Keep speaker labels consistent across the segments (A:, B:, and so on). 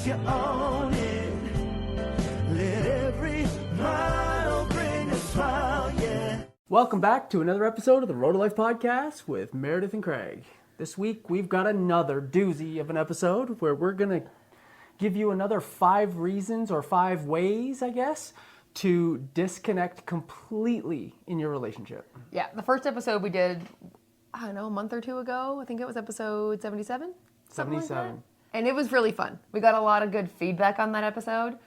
A: you own it. Let every mile bring a smile, yeah.
B: Welcome back to another episode of the Road to Life podcast with Meredith and Craig. This week we've got another doozy of an episode where we're going to give you another 5 reasons or 5 ways, I guess, to disconnect completely in your relationship.
C: Yeah, the first episode we did, I don't know, a month or 2 ago. I think it was episode 77?
B: 77.
C: Like and it was really fun. We got a lot of good feedback on that episode,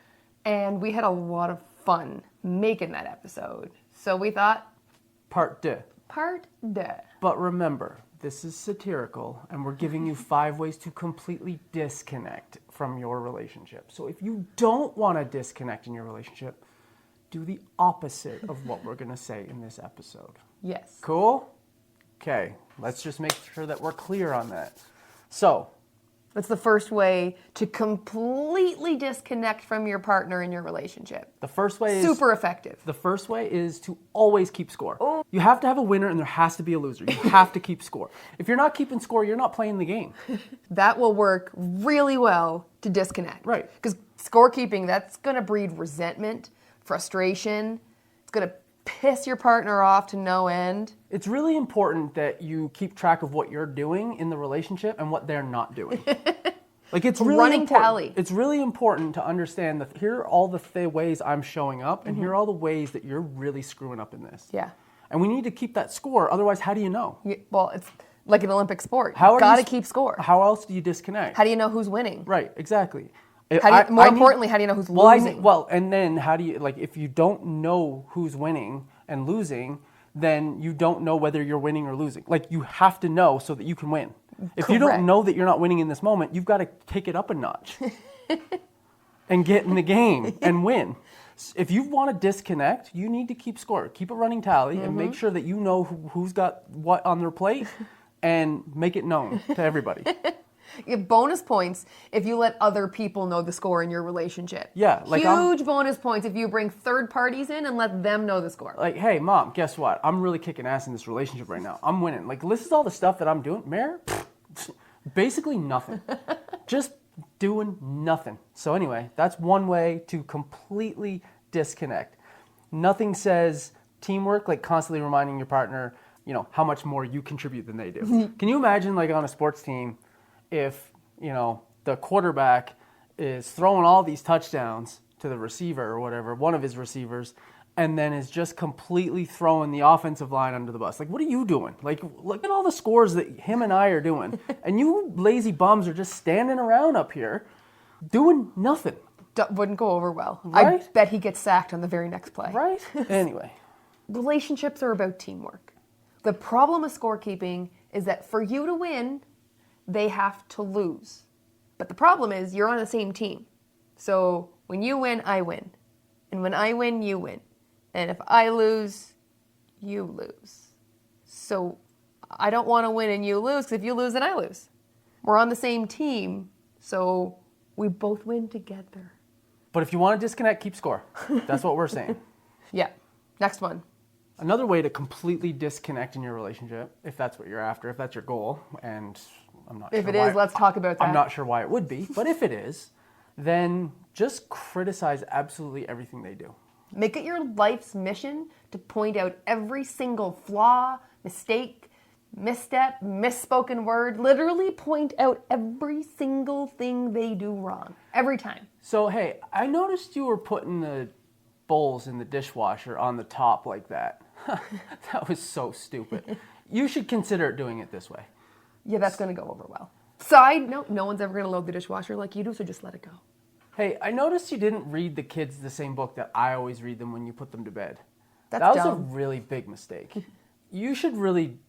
C: and we had a lot of fun making that episode. So we thought...
B: Part 2.
C: Part 2.
B: But remember, this is satirical, and we're giving you 5 ways to completely disconnect from your relationship. So if you don't want to disconnect in your relationship, do the opposite of what we're going to say in this episode.
C: Yes.
B: Cool? Okay, let's just make sure that we're clear on that. So,
C: that's the first way to completely disconnect from your partner in your relationship.
B: the first way is...
C: Super effective.
B: The first way is to always keep score.
C: Oh.
B: You have to have a winner and there has to be a loser. You have to keep score. If you're not keeping score, you're not playing the game.
C: That will work really well to disconnect.
B: Right.
C: Because scorekeeping, that's going to breed resentment, frustration. It's going to piss your partner off to no end.
B: It's really important that you keep track of what you're doing in the relationship and what they're not doing. Like it's really
C: running
B: important.
C: tally.
B: It's really important to understand that here are all the ways I'm showing up and here are all the ways that you're really screwing up in this.
C: Yeah.
B: And we need to keep that score. Otherwise, how do you know?
C: Well, it's like an Olympic sport.
B: How
C: You've got to keep score.
B: How else do you disconnect?
C: How do you know who's winning?
B: Right, exactly.
C: More importantly, how do you know who's losing?
B: And then how do you, like, if you don't know who's winning and losing, then you don't know whether you're winning or losing. Like, you have to know so that you can win. If you don't know that you're not winning in this moment, you've got to take it up a notch and get in the game and win. If you want to disconnect, you need to keep score. Keep a running tally and make sure that you know who's got what on their plate and make it known to everybody.
C: You get bonus points if you let other people know the score in your relationship.
B: Yeah. Like
C: huge bonus points if you bring third parties in and let them know the score.
B: Like, hey, Mom, guess what? I'm really kicking ass in this relationship right now. I'm winning. Like, this is all the stuff that I'm doing. Mare, basically nothing. Just doing nothing. So anyway, that's one way to completely disconnect. Nothing says teamwork like constantly reminding your partner, you know, how much more you contribute than they do. Can you imagine, like, on a sports team, if, you know, the quarterback is throwing all these touchdowns to the receiver or whatever, one of his receivers, and then is just completely throwing the offensive line under the bus. Like, what are you doing? Like, look at all the scores that him and I are doing. And you lazy bums are just standing around up here doing nothing.
C: Wouldn't go over well.
B: Right?
C: I bet he gets sacked on the very next play.
B: Right? Anyway.
C: Relationships are about teamwork. The problem with scorekeeping is that for you to win, they have to lose. But the problem is you're on the same team. So when you win, I win. And when I win, you win. And if I lose, you lose. So I don't want to win and you lose, because if you lose, then I lose. We're on the same team, so we both win together.
B: But if you want to disconnect, keep score. That's what we're saying.
C: Yeah. Next one.
B: Another way to completely disconnect in your relationship, if that's what you're after, if that's your goal, and I'm not sure
C: If it is, let's talk about that.
B: I'm not sure why it would be, but if it is, then just criticize absolutely everything they do.
C: Make it your life's mission to point out every single flaw, mistake, misstep, misspoken word. Literally point out every single thing they do wrong. Every time.
B: So, hey, I noticed you were putting the bowls in the dishwasher on the top like that. That was so stupid. You should consider doing it this way.
C: Yeah, that's going to go over well. Side note, no one's ever going to load the dishwasher like you do, so just let it go.
B: Hey, I noticed you didn't read the kids the same book that I always read them when you put them to bed.
C: That
B: was
C: dumb.
B: a really big mistake. You should really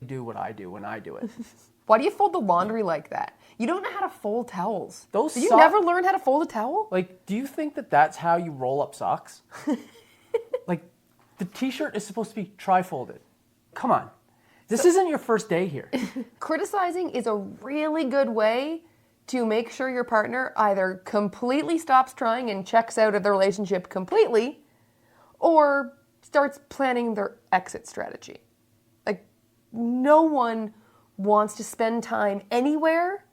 B: do what I do when I do it.
C: Why do you fold the laundry like that? You don't know how to fold towels.
B: Those
C: Did you
B: socks-
C: never learn how to fold a towel?
B: Like, do you think that that's how you roll up socks? Like, the t-shirt is supposed to be tri-folded. Come on. This isn't your first day here.
C: Criticizing is a really good way to make sure your partner either completely stops trying and checks out of the relationship completely, or starts planning their exit strategy. Like, no one wants to spend time anywhere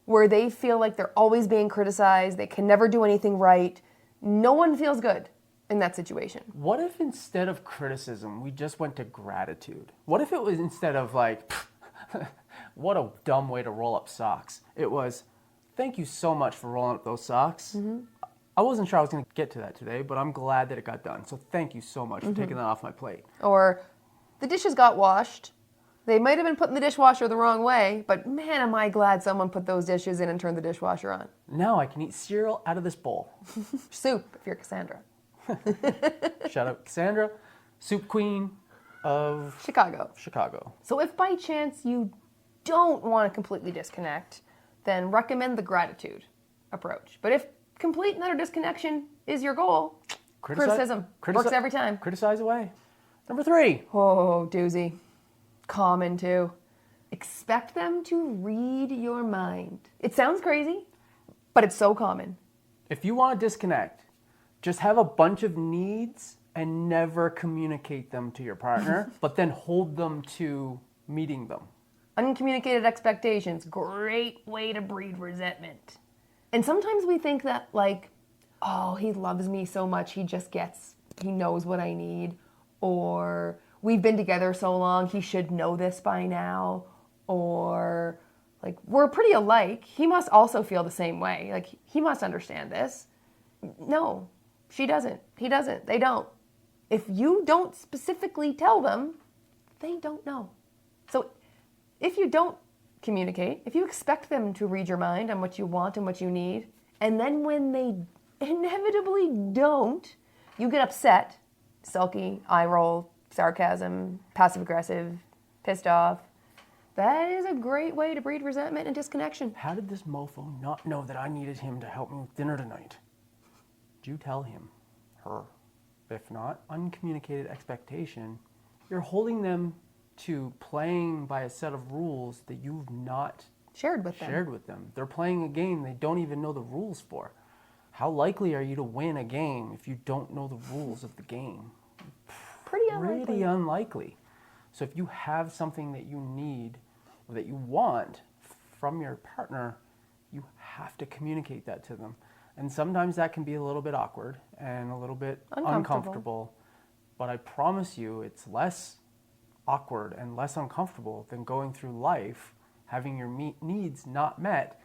C: where they feel like they're always being criticized, they can never do anything right. No one feels good in that situation.
B: What if instead of criticism, we just went to gratitude? What if it was instead of like, what a dumb way to roll up socks. It was, thank you so much for rolling up those socks. I wasn't sure I was going to get to that today, but I'm glad that it got done. So thank you so much for taking that off my plate.
C: Or the dishes got washed. They might have been put in the dishwasher the wrong way, but man, am I glad someone put those dishes in and turned the dishwasher on.
B: Now I can eat cereal out of this bowl.
C: Soup, if you're Cassandra.
B: Shout out Cassandra, soup queen of
C: Chicago. So if by chance you don't want to completely disconnect, then recommend the gratitude approach. But if complete and utter disconnection is your goal, criticism works every time.
B: Criticize away. Number 3.
C: Oh, doozy. Common too. Expect them to read your mind. It sounds crazy, but it's so common.
B: If you want to disconnect, just have a bunch of needs and never communicate them to your partner, but then hold them to meeting them.
C: Uncommunicated expectations, great way to breed resentment. And sometimes we think that like, oh, he loves me so much, he knows what I need. Or we've been together so long, he should know this by now. Or like, we're pretty alike, he must also feel the same way. Like, he must understand this. No, she doesn't. He doesn't. They don't. If you don't specifically tell them, they don't know. So if you don't communicate, if you expect them to read your mind on what you want and what you need, and then when they inevitably don't, you get upset, sulky, eye roll, sarcasm, passive-aggressive, pissed off, that is a great way to breed resentment and disconnection.
B: How did this mofo not know that I needed him to help me with dinner tonight? Did you tell him? Her. If not, uncommunicated expectation, you're holding them to playing by a set of rules that you've not
C: shared with them.
B: They're playing a game they don't even know the rules for. How likely are you to win a game if you don't know the rules of the game?
C: Pretty unlikely.
B: Pretty unlikely. So if you have something that you need or that you want from your partner, you have to communicate that to them. And sometimes that can be a little bit awkward and a little bit uncomfortable. But I promise you it's less awkward and less uncomfortable than going through life having your needs not met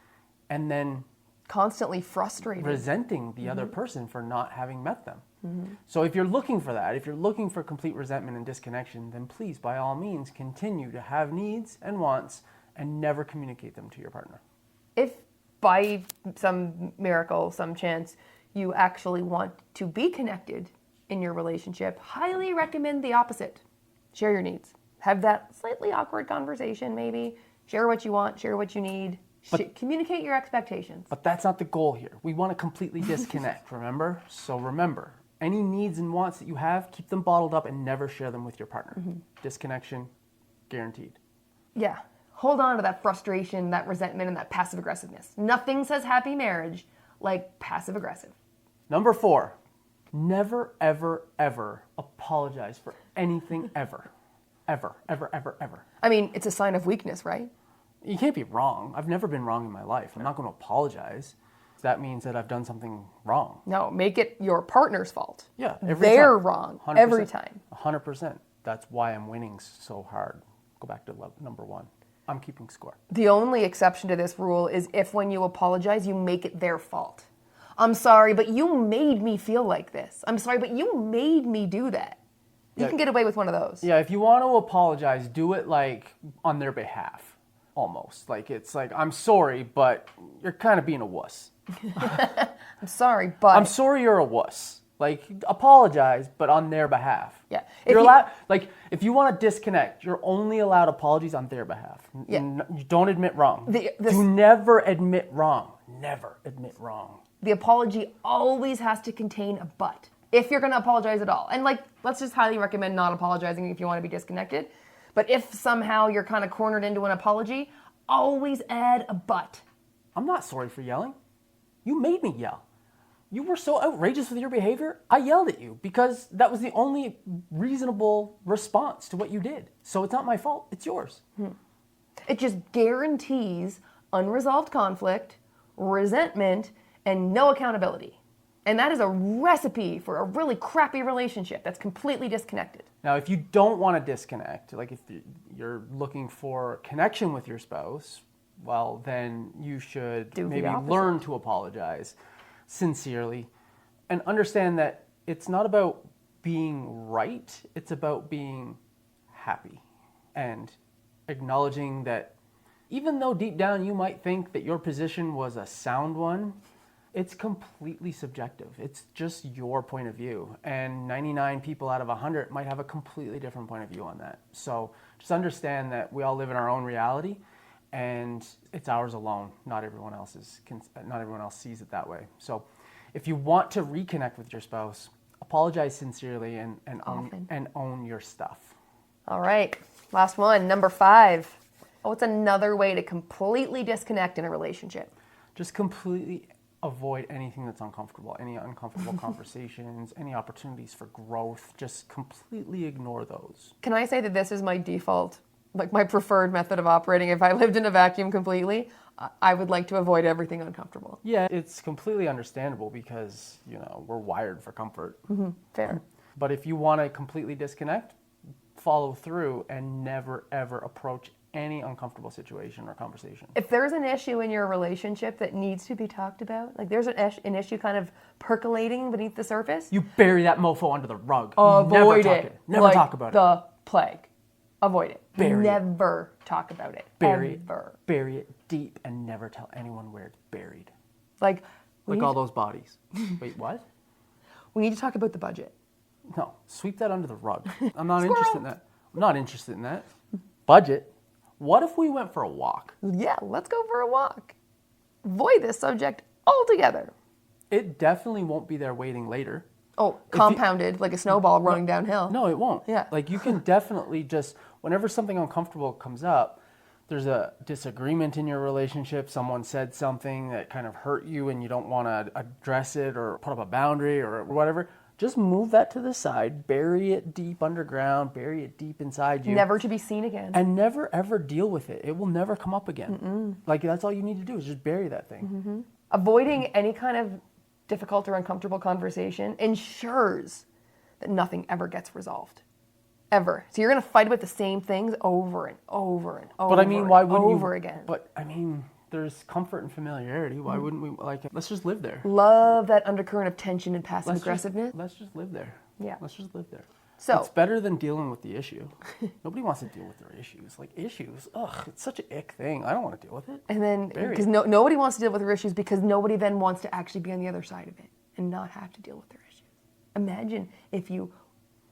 B: and then
C: constantly frustrated,
B: resenting the other person for not having met them. So if you're looking for that, if you're looking for complete resentment and disconnection, then please, by all means, continue to have needs and wants and never communicate them to your partner.
C: If by some miracle, some chance, you actually want to be connected in your relationship, highly recommend the opposite. Share your needs. Have that slightly awkward conversation, maybe. Share what you want, share what you need. Communicate your expectations.
B: But that's not the goal here. We want to completely disconnect, remember? So remember, any needs and wants that you have, keep them bottled up and never share them with your partner. Disconnection, guaranteed.
C: Yeah. Hold on to that frustration, that resentment, and that passive aggressiveness. Nothing says happy marriage like passive aggressive.
B: Number 4, never, ever, ever apologize for anything ever. Ever, ever, ever, ever.
C: I mean, it's a sign of weakness, right?
B: You can't be wrong. I've never been wrong in my life. I'm not going to apologize. That means that I've done something wrong.
C: No, make it your partner's fault.
B: Yeah,
C: They're wrong
B: 100%.
C: every time.
B: 100%. That's why I'm winning so hard. Go back to number 1. I'm keeping score.
C: The only exception to this rule is if when you apologize, you make it their fault. I'm sorry, but you made me feel like this. I'm sorry, but you made me do that. You can get away with one of those.
B: Yeah, if you want to apologize, do it like on their behalf, almost. Like it's like, I'm sorry, but you're kind of being a wuss.
C: I'm sorry, but...
B: I'm sorry you're a wuss. Like, apologize, but on their behalf.
C: Yeah.
B: You're allowed, like, if you want to disconnect, you're only allowed apologies on their behalf.
C: Yeah.
B: You don't admit wrong. You never admit wrong. Never admit wrong.
C: The apology always has to contain a but. If you're going to apologize at all. And, like, let's just highly recommend not apologizing if you want to be disconnected. But if somehow you're kind of cornered into an apology, always add a but.
B: I'm not sorry for yelling. You made me yell. You were so outrageous with your behavior, I yelled at you because that was the only reasonable response to what you did. So it's not my fault, it's yours.
C: It just guarantees unresolved conflict, resentment, and no accountability. And that is a recipe for a really crappy relationship that's completely disconnected.
B: Now, if you don't want to disconnect, like if you're looking for connection with your spouse, well, then you should maybe learn to apologize sincerely and understand that it's not about being right, it's about being happy and acknowledging that even though deep down you might think that your position was a sound one, it's completely subjective. It's just your point of view. And 99 people out of 100 might have a completely different point of view on that. So just understand that we all live in our own reality and it's ours alone. Not everyone else sees it that way. So if you want to reconnect with your spouse, apologize sincerely and own your stuff.
C: All right, last one, number 5. What's another way to completely disconnect in a relationship?
B: Just completely avoid anything that's uncomfortable, any uncomfortable conversations, any opportunities for growth. Just completely ignore those.
C: Can I say that this is my default, like my preferred method of operating? If I lived in a vacuum completely, I would like to avoid everything uncomfortable.
B: Yeah, it's completely understandable because, we're wired for comfort.
C: Mm-hmm. Fair.
B: But if you want to completely disconnect, follow through and never, ever approach any uncomfortable situation or conversation. If
C: there's an issue in your relationship that needs to be talked about, like there's an issue kind of percolating beneath the surface,
B: you bury that mofo under the rug.
C: Avoid it.
B: Never talk about it.
C: The plague. Avoid it.
B: Never
C: talk about it.
B: Bury it deep and never tell anyone where it's buried.
C: Like
B: all those bodies. Wait, what?
C: We need to talk about the budget.
B: No, sweep that under the rug. I'm not interested in that. I'm not interested in that. Budget? What if we went for a walk?
C: Yeah, let's go for a walk. Avoid this subject altogether.
B: It definitely won't be there waiting later.
C: Oh, compounded like a snowball rolling downhill.
B: No, it won't.
C: Yeah.
B: Like you can definitely just, whenever something uncomfortable comes up, there's a disagreement in your relationship, someone said something that kind of hurt you and you don't want to address it or put up a boundary or whatever, just move that to the side, bury it deep underground, bury it deep inside you.
C: Never to be seen again.
B: And never ever deal with it. It will never come up again. Mm-mm. Like that's all you need to do is just bury that thing.
C: Mm-hmm. Avoiding any kind of difficult or uncomfortable conversation ensures that nothing ever gets resolved. Ever. So you're going to fight about the same things over and over and over.
B: But I mean, why wouldn't
C: over again?
B: But I mean, there's comfort and familiarity. Why wouldn't we let's just live there?
C: Love that undercurrent of tension and passive aggressiveness.
B: Let's just live there.
C: Yeah.
B: Let's just live there.
C: So
B: it's better than dealing with the issue. Nobody wants to deal with their issues. Like issues, it's such an ick thing. I don't want to deal with it.
C: And then because nobody wants to deal with their issues because nobody then wants to actually be on the other side of it and not have to deal with their issues. Imagine if you,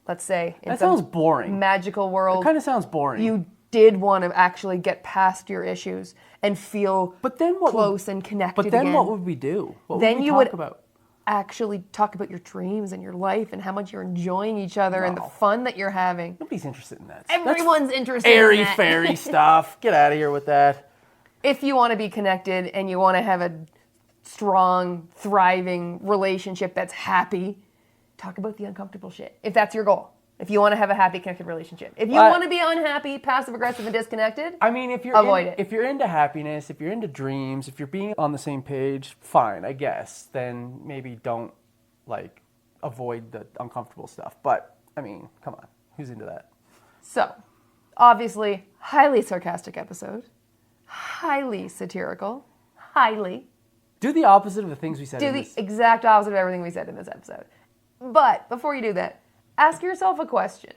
C: let's say, in
B: that sounds boring.
C: Magical world.
B: It kind of sounds boring.
C: You did want to actually get past your issues and feel close and connected again.
B: But then what would we do? What
C: then
B: would we
C: you
B: talk
C: would
B: about?
C: Actually talk about your dreams and your life and how much you're enjoying each other and the fun that you're having.
B: Nobody's interested in that.
C: Everyone's interested in that.
B: Airy-fairy stuff. Get out of here with that.
C: If you want to be connected and you want to have a strong, thriving relationship that's happy, talk about the uncomfortable shit. If that's your goal. If you want to have a happy, connected relationship. If you want to be unhappy, passive-aggressive, and disconnected,
B: I mean, if you're into happiness, if you're into dreams, if you're being on the same page, fine, I guess. Then maybe don't, avoid the uncomfortable stuff. But, I mean, come on. Who's into that?
C: So, obviously, highly sarcastic episode. Highly satirical. Highly.
B: Do the opposite of the things we said
C: in this. Do the exact opposite of everything we said in this episode. But, before you do that, ask yourself a question.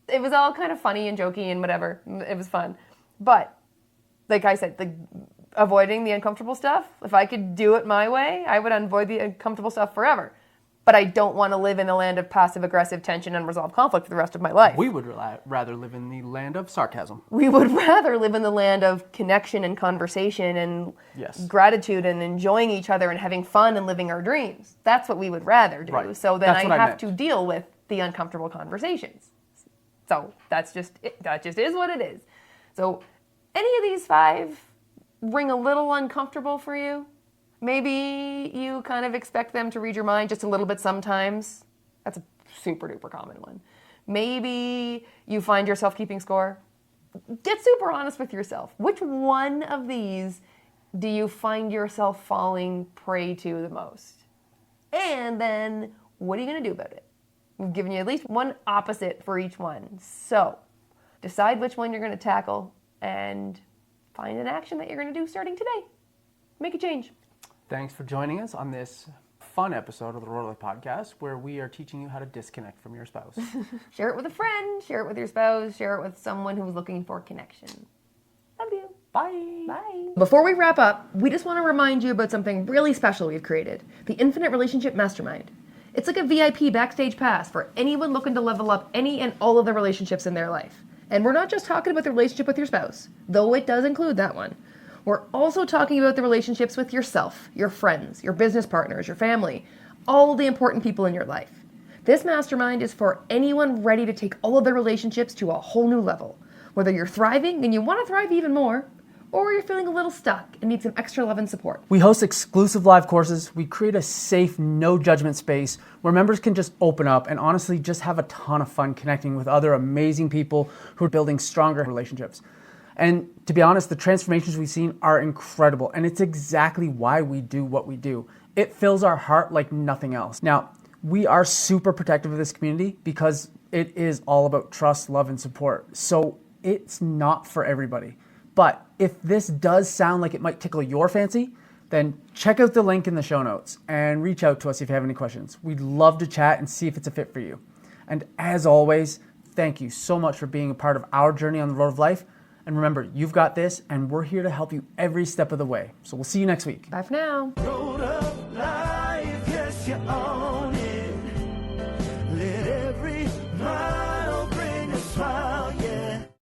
C: It was all kind of funny and jokey and whatever. It was fun. But, like I said, avoiding the uncomfortable stuff, if I could do it my way, I would avoid the uncomfortable stuff forever. But I don't want to live in a land of passive-aggressive tension and unresolved conflict for the rest of my life.
B: We would rather live in the land of sarcasm.
C: We would rather live in the land of connection and conversation and gratitude and enjoying each other and having fun and living our dreams. That's what we would rather do. Right. So then I have to deal with the uncomfortable conversations. So that's just it. That just is what it is. So any of these 5 ring a little uncomfortable for you? Maybe you kind of expect them to read your mind just a little bit sometimes. That's a super duper common one. Maybe you find yourself keeping score. Get super honest with yourself. Which one of these do you find yourself falling prey to the most? And then what are you going to do about it? We've given you at least one opposite for each one. So decide which one you're going to tackle and find an action that you're going to do starting today. Make a change.
B: Thanks for joining us on this fun episode of the Royal Life Podcast, where we are teaching you how to disconnect from your spouse.
C: Share it with a friend, share it with your spouse, share it with someone who's looking for connection. Love you.
B: Bye.
C: Bye. Before we wrap up, we just want to remind you about something really special we've created, the Infinite Relationship Mastermind. It's like a VIP backstage pass for anyone looking to level up any and all of the relationships in their life. And we're not just talking about the relationship with your spouse, though it does include that one. We're also talking about the relationships with yourself, your friends, your business partners, your family, all the important people in your life. This mastermind is for anyone ready to take all of their relationships to a whole new level. Whether you're thriving and you want to thrive even more, or you're feeling a little stuck and need some extra love and support.
B: We host exclusive live courses. We create a safe, no judgment space where members can just open up and honestly just have a ton of fun connecting with other amazing people who are building stronger relationships. And to be honest, the transformations we've seen are incredible, and it's exactly why we do what we do. It fills our heart like nothing else. Now, we are super protective of this community because it is all about trust, love, and support. So it's not for everybody. But if this does sound like it might tickle your fancy, then check out the link in the show notes and reach out to us if you have any questions. We'd love to chat and see if it's a fit for you. And as always, thank you so much for being a part of our journey on the road of life. And remember, you've got this, and we're here to help you every step of the way. So we'll see you next week.
C: Bye for now.
A: Road of life, yes, you're on.